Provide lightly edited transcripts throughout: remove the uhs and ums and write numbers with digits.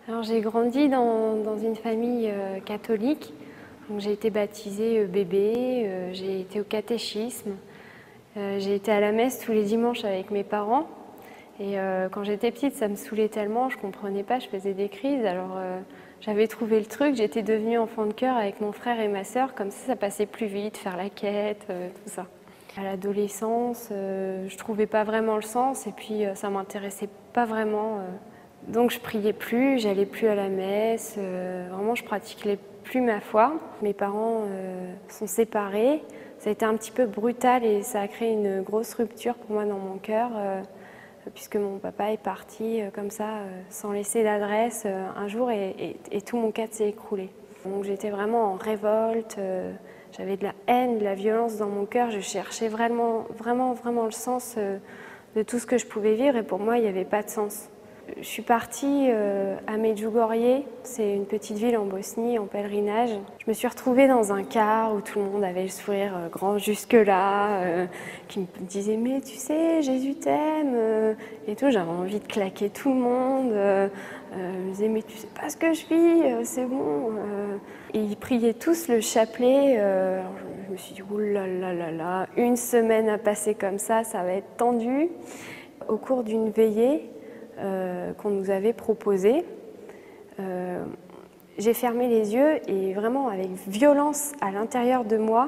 Alors j'ai grandi dans une famille catholique. J'ai été baptisée bébé, j'ai été au catéchisme, j'ai été à la messe tous les dimanches avec mes parents. Et quand j'étais petite, ça me saoulait tellement, je comprenais pas, je faisais des crises. Alors j'avais trouvé le truc, j'étais devenue enfant de chœur avec mon frère et ma sœur, comme ça passait plus vite, faire la quête, tout ça. À l'adolescence, je trouvais pas vraiment le sens et puis ça m'intéressait pas vraiment. Donc je priais plus, j'allais plus à la messe, vraiment je pratiquais plus ma foi. Mes parents sont séparés, ça a été un petit peu brutal et ça a créé une grosse rupture pour moi dans mon cœur, puisque mon papa est parti comme ça, sans laisser d'adresse un jour et tout mon cadre s'est écroulé. Donc j'étais vraiment en révolte, j'avais de la haine, de la violence dans mon cœur, je cherchais vraiment le sens de tout ce que je pouvais vivre et pour moi il n'y avait pas de sens. Je suis partie à Medjugorje, c'est une petite ville en Bosnie, en pèlerinage. Je me suis retrouvée dans un car où tout le monde avait le sourire grand jusque-là, qui me disait « mais tu sais, Jésus t'aime » et tout. J'avais envie de claquer tout le monde. Je me disais « mais tu sais pas ce que je vis, c'est bon ». Et ils priaient tous le chapelet. Alors je me suis dit « ouh là là là là, une semaine à passer comme ça va être tendu ». Au cours d'une veillée, qu'on nous avait proposé. J'ai fermé les yeux et vraiment avec violence à l'intérieur de moi,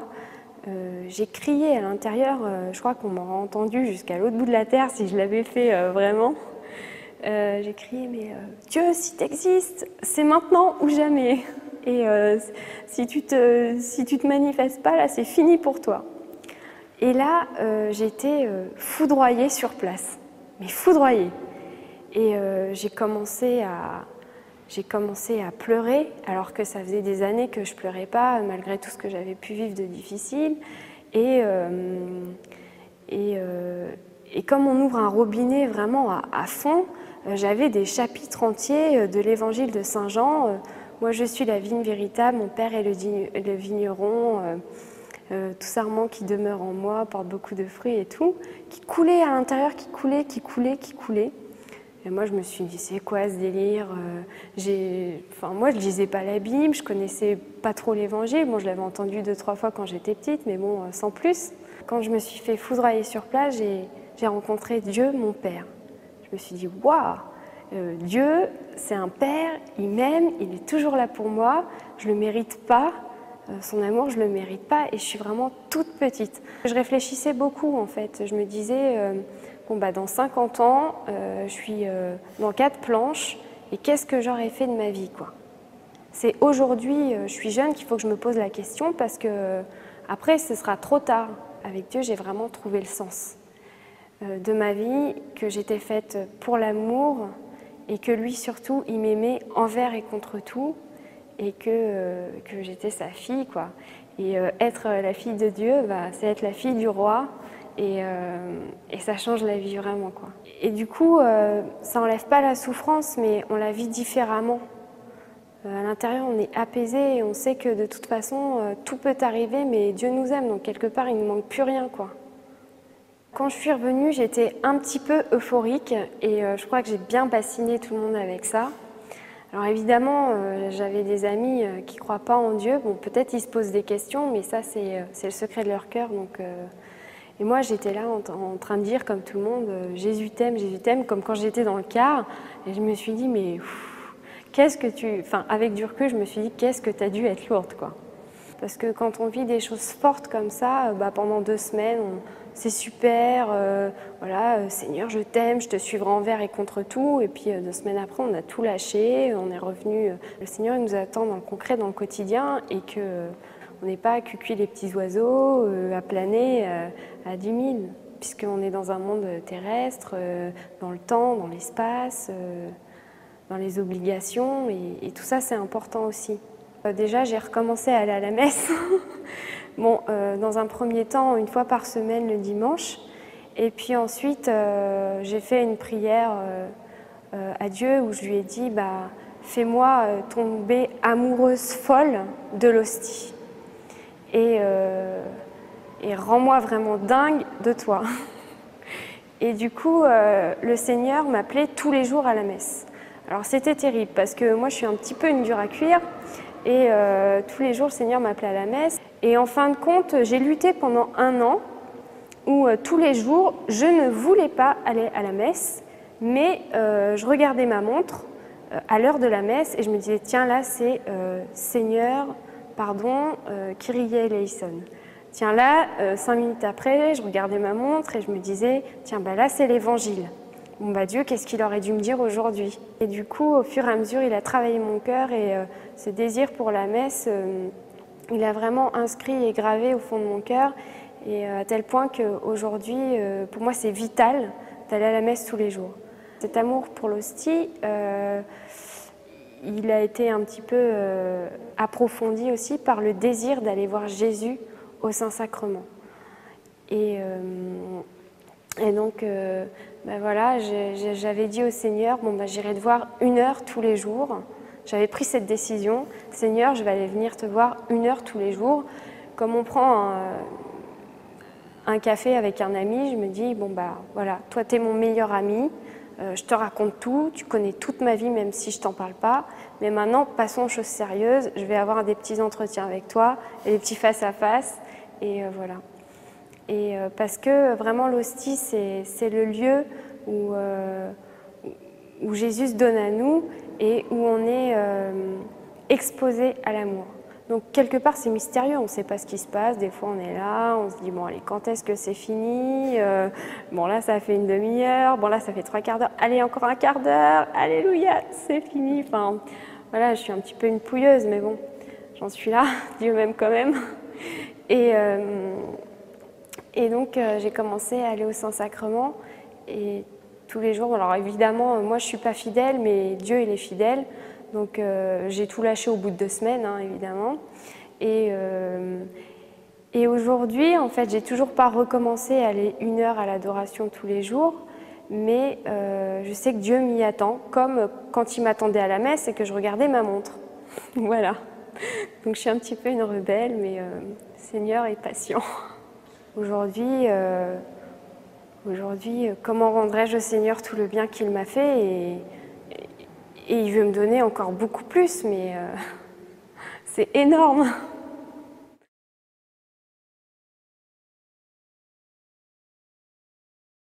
j'ai crié à l'intérieur, je crois qu'on m'aurait entendu jusqu'à l'autre bout de la terre si je l'avais fait vraiment. J'ai crié mais Dieu, si tu existes, c'est maintenant ou jamais. Et si tu te manifestes pas là, c'est fini pour toi. Et là, j'ai été foudroyée sur place, mais foudroyée. Et j'ai commencé à pleurer, alors que ça faisait des années que je ne pleurais pas, malgré tout ce que j'avais pu vivre de difficile. Et comme on ouvre un robinet vraiment à fond, j'avais des chapitres entiers de l'évangile de Saint Jean. Moi, je suis la vigne véritable, mon père est le vigneron. Tout sarment qui demeure en moi porte beaucoup de fruits et tout, qui coulait à l'intérieur, qui coulait. Et moi, je me suis dit, c'est quoi ce délire? Moi, je lisais pas la Bible, je connaissais pas trop l'Évangile. Bon, je l'avais entendu 2-3 fois quand j'étais petite, mais bon, sans plus. Quand je me suis fait foudroyer sur place, j'ai rencontré Dieu, mon Père. Je me suis dit, waouh, Dieu, c'est un Père, il m'aime, il est toujours là pour moi, je le mérite pas. Son amour, je le mérite pas et je suis vraiment toute petite. Je réfléchissais beaucoup en fait. Je me disais, dans 50 ans, je suis dans 4 planches et qu'est-ce que j'aurais fait de ma vie quoi. C'est aujourd'hui, je suis jeune qu'il faut que je me pose la question parce que après ce sera trop tard. Avec Dieu, j'ai vraiment trouvé le sens de ma vie, que j'étais faite pour l'amour et que lui surtout, il m'aimait envers et contre tout. Et que j'étais sa fille, quoi. Et être la fille de Dieu, c'est être la fille du roi, et ça change la vie vraiment, quoi. Et du coup, ça enlève pas la souffrance, mais on la vit différemment. À l'intérieur, on est apaisé et on sait que de toute façon, tout peut arriver, mais Dieu nous aime, donc quelque part, il ne nous manque plus rien, quoi. Quand je suis revenue, j'étais un petit peu euphorique et je crois que j'ai bien bassiné tout le monde avec ça. Alors évidemment, j'avais des amis qui ne croient pas en Dieu. Bon, peut-être ils se posent des questions, mais ça, c'est le secret de leur cœur. Et moi, j'étais là en train de dire, comme tout le monde, Jésus t'aime, comme quand j'étais dans le car. Et je me suis dit, mais avec du recul, je me suis dit, qu'est-ce que tu as dû être lourde, quoi. Parce que quand on vit des choses fortes comme ça, pendant 2 semaines, c'est super, Seigneur, je t'aime, je te suivrai envers et contre tout. Et puis 2 semaines après, on a tout lâché, on est revenu. Le Seigneur il nous attend dans le concret, dans le quotidien, et qu'on n'est pas à cuculer les petits oiseaux, à planer à 10 000, puisqu'on est dans un monde terrestre, dans le temps, dans l'espace, dans les obligations, et tout ça, c'est important aussi. Déjà, j'ai recommencé à aller à la messe. Dans un premier temps, 1 fois par semaine le dimanche. Et puis ensuite, j'ai fait une prière à Dieu où je lui ai dit fais-moi tomber amoureuse folle de l'hostie. Et rends-moi vraiment dingue de toi. Et du coup, le Seigneur m'appelait tous les jours à la messe. Alors c'était terrible parce que moi je suis un petit peu une dure à cuire et tous les jours le Seigneur m'appelait à la messe. Et en fin de compte, j'ai lutté pendant 1 an où tous les jours je ne voulais pas aller à la messe, mais je regardais ma montre à l'heure de la messe et je me disais tiens là c'est Seigneur, pardon, Kyrie eleison. Tiens là, 5 minutes après, je regardais ma montre et je me disais tiens bah là c'est l'évangile. Bon bah Dieu, qu'est-ce qu'il aurait dû me dire aujourd'hui? Et du coup, au fur et à mesure, il a travaillé mon cœur et ce désir pour la messe, il a vraiment inscrit et gravé au fond de mon cœur. Et à tel point qu'aujourd'hui, pour moi, c'est vital d'aller à la messe tous les jours. Cet amour pour l'hostie, il a été un petit peu approfondi aussi par le désir d'aller voir Jésus au Saint-Sacrement. Et donc, ben voilà, j'avais dit au Seigneur, bon, ben, j'irai te voir 1 heure tous les jours. J'avais pris cette décision, Seigneur, je vais aller venir te voir 1 heure tous les jours. Comme on prend un café avec un ami, je me dis, bon, bah voilà, toi, tu es mon meilleur ami, je te raconte tout, tu connais toute ma vie, même si je t'en parle pas. Mais maintenant, passons aux choses sérieuses, je vais avoir des petits entretiens avec toi, et des petits face-à-face, et voilà. Et parce que vraiment l'hostie, c'est le lieu où Jésus se donne à nous et où on est exposé à l'amour. Donc quelque part c'est mystérieux, on ne sait pas ce qui se passe, des fois on est là, on se dit bon allez quand est-ce que c'est fini, bon là ça fait 1/2 heure, bon là ça fait 3/4 d'heure, allez encore 1/4 d'heure, alléluia, c'est fini. Enfin voilà, je suis un petit peu une pouilleuse mais bon, j'en suis là, Dieu m'aime quand même. Et donc j'ai commencé à aller au Saint-Sacrement et tous les jours, alors évidemment moi je ne suis pas fidèle mais Dieu il est fidèle, donc j'ai tout lâché au bout de 2 semaines hein, évidemment. Et aujourd'hui en fait j'ai toujours pas recommencé à aller 1 heure à l'adoration tous les jours, mais je sais que Dieu m'y attend, comme quand il m'attendait à la messe et que je regardais ma montre. Voilà, donc je suis un petit peu une rebelle mais le Seigneur est patient. Aujourd'hui, comment rendrais-je au Seigneur tout le bien qu'il m'a fait et il veut me donner encore beaucoup plus, mais c'est énorme.